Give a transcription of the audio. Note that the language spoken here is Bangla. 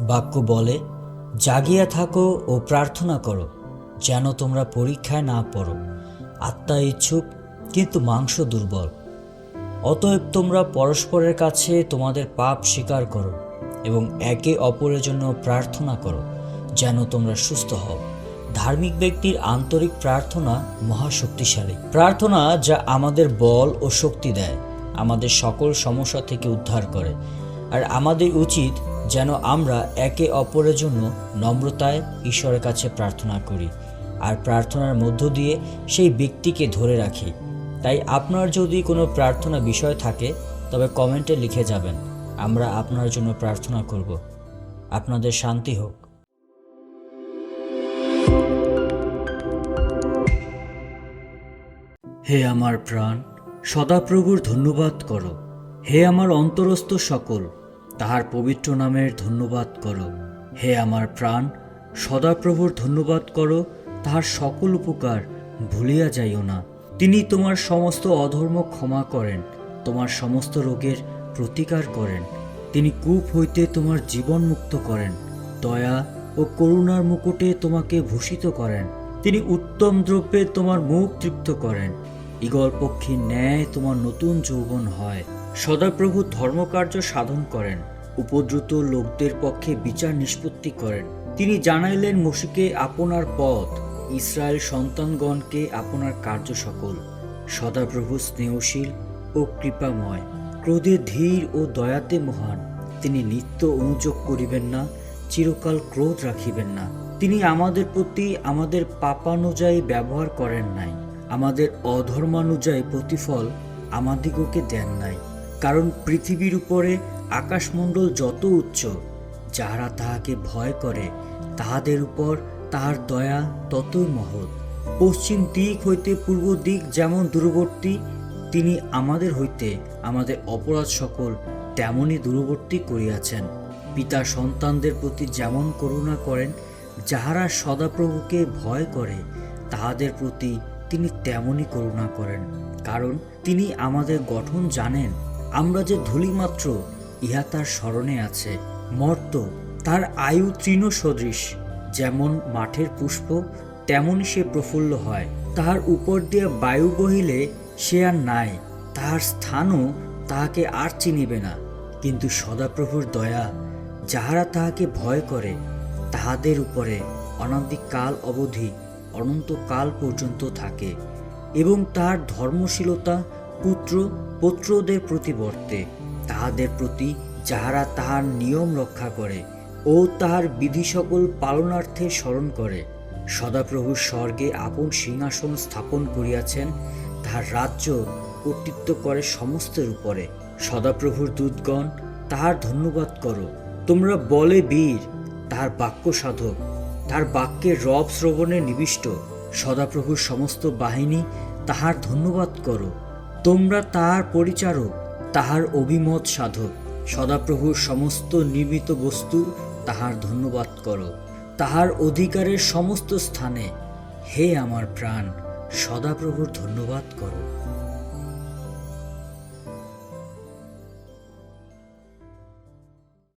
বাক্য বলে, জাগিয়া থাকো ও প্রার্থনা করো, যেন তোমরা পরীক্ষায় না পড়ো। আত্মা ইচ্ছুক কিন্তু মাংস দুর্বল। অতএব তোমরা পরস্পরের কাছে তোমাদের পাপ স্বীকার করো এবং একে অপরের জন্য প্রার্থনা করো, যেন তোমরা সুস্থ হও। ধার্মিক ব্যক্তির আন্তরিক প্রার্থনা মহাশক্তিশালী প্রার্থনা, যা আমাদের বল ও শক্তি দেয়, আমাদের সকল সমস্যা থেকে উদ্ধার করে। আর আমাদের উচিত যেন আমরা একে অপরের জন্য নম্রতায় ঈশ্বরের কাছে প্রার্থনা করি আর প্রার্থনার মধ্য দিয়ে সেই ব্যক্তিকে ধরে রাখি। তাই আপনার যদি কোনো প্রার্থনা বিষয় থাকে তবে কমেন্টে লিখে যাবেন, আমরা আপনার জন্য প্রার্থনা করব। আপনাদের শান্তি হোক। হে আমার প্রাণ, সদাপ্রভুর ধন্যবাদ করো। হে আমার অন্তরস্থ সকল, তাহার পবিত্র নামের ধন্যবাদ করো। হে আমার প্রাণ, সদাপ্রভুর ধন্যবাদ করো, তাহার সকল উপকার ভুলিয়া যাইও না। তিনি তোমার সমস্ত অধর্ম ক্ষমা করেন, তোমার সমস্ত রোগের প্রতিকার করেন। তিনি কূপ হইতে তোমার জীবন মুক্ত করেন, দয়া ও করুণার মুকুটে তোমাকে ভূষিত করেন। তিনি উত্তম দ্রব্যে তোমার মুখ তৃপ্ত করেন, ঈগল পক্ষীর ন্যায় তোমার নতুন যৌবন হয়। সদাপ্রভু ধর্মকার্য সাধন করেন, উপদ্রুত লোকদের পক্ষে বিচার নিষ্পত্তি করেন। তিনি জানাইলেন মোশিকে আপনার পথ, ইসরায়েল সন্তানগণকে আপনার কার্য সকল। সদাপ্রভু স্নেহশীল ও কৃপাময়, ক্রোধে ধীর ও দয়াতে মহান। তিনি নিত্য অনুযোগ করিবেন না, চিরকাল ক্রোধ রাখিবেন না। তিনি আমাদের প্রতি আমাদের পাপানুযায়ী ব্যবহার করেন নাই, আমাদের অধর্মানুযায়ী প্রতিফল আমাদিগকে দেন নাই। কারণ পৃথিবীর উপরে আকাশমণ্ডল যত উচ্চ, যাহারা তাহাকে ভয় করে তাহাদের উপর তাহার দয়া ততই মহৎ। পশ্চিম দিক হইতে পূর্ব দিক যেমন দূরবর্তী, তিনি আমাদের হইতে আমাদের অপরাধ সকল তেমনই দূরবর্তী করিয়াছেন। পিতা সন্তানদের প্রতি যেমন করুণা করেন, যাহারা সদাপ্রভুকে ভয় করে তাহাদের প্রতি তিনি তেমনই করুণা করেন। কারণ তিনি আমাদের গঠন জানেন, আমরা যে ধূলিমাত্র ইহা তার স্মরণে আছে। মর্ত তার আয়ু তৃণ সদৃশ, যেমন মাঠের পুষ্প তেমনই সে প্রফুল্ল হয়। তাহার উপর দিয়ে বায়ু বহিলে সে আর নাই, তাহার স্থানও তাহাকে আর চিনিবে না। কিন্তু সদাপ্রভুর দয়া, যাহারা তাহাকে ভয় করে তাহাদের উপরে অনধিকাল অবধি অনন্তকাল পর্যন্ত থাকে, এবং তাহার ধর্মশীলতা পুত্র পৌত্রদের প্রতি বর্তে, তাহাদের প্রতি যাহারা তাহার নিয়ম রক্ষা করে ও তাহার বিধি সকল পালনার্থে স্মরণ করে। সদাপ্রভু স্বর্গে আপন সিংহাসন স্থাপন করিয়াছেন, তাহার রাজ্য কর্তৃত্ব করে সমস্তের উপরে। সদাপ্রভুর দূতগণ তাহার ধন্যবাদ করো। তোমরা বলে বীর, তাহার বাক্য সাধক, তাহার বাক্যের রব শ্রবণে নিবিষ্ট। সদাপ্রভুর সমস্ত বাহিনী তাহার ধন্যবাদ করো। তোমরা তাহার পরিচারক, তাহার অভিমত সাধক। সদাপ্রভুর সমস্ত নির্মিত বস্তু তাহার ধন্যবাদ করো, তাহার অধিকারের সমস্ত স্থানে। হে আমার প্রাণ, সদাপ্রভুর ধন্যবাদ করো।